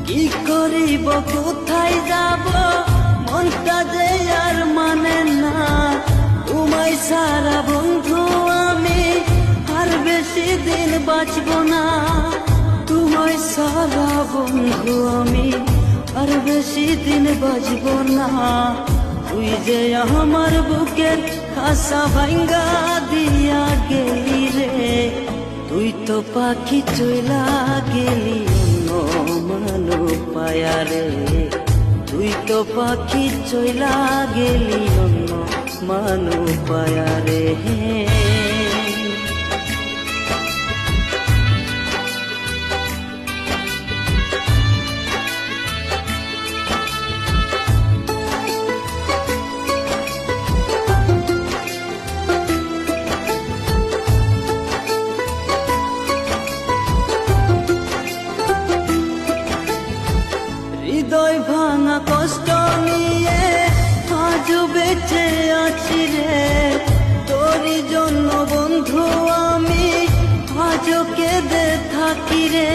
কি করিব কোথায় যাব মনটা যে আর মানে না, তোমায় সারা বন্ধু আমি আর বেশি দিন বাঁচব না। তোমায় সারা বন্ধু আমি আর বেশি দিন বাঁচব না। তুই যে আমার বুকের খাসা ভাঙ্গা দিয়া গেলি রে, তুই তো পাখি চইলা গেলি মানো পায়া রে, তুই তো পাখি চইলা গেলি অন্য মানো পায়া রে। হৃদয় ভাঙা কষ্ট নিয়ে আজ বেঁচে আছি রে, তোরই জন্য বন্ধু আমি আজও কেঁদে থাকি রে।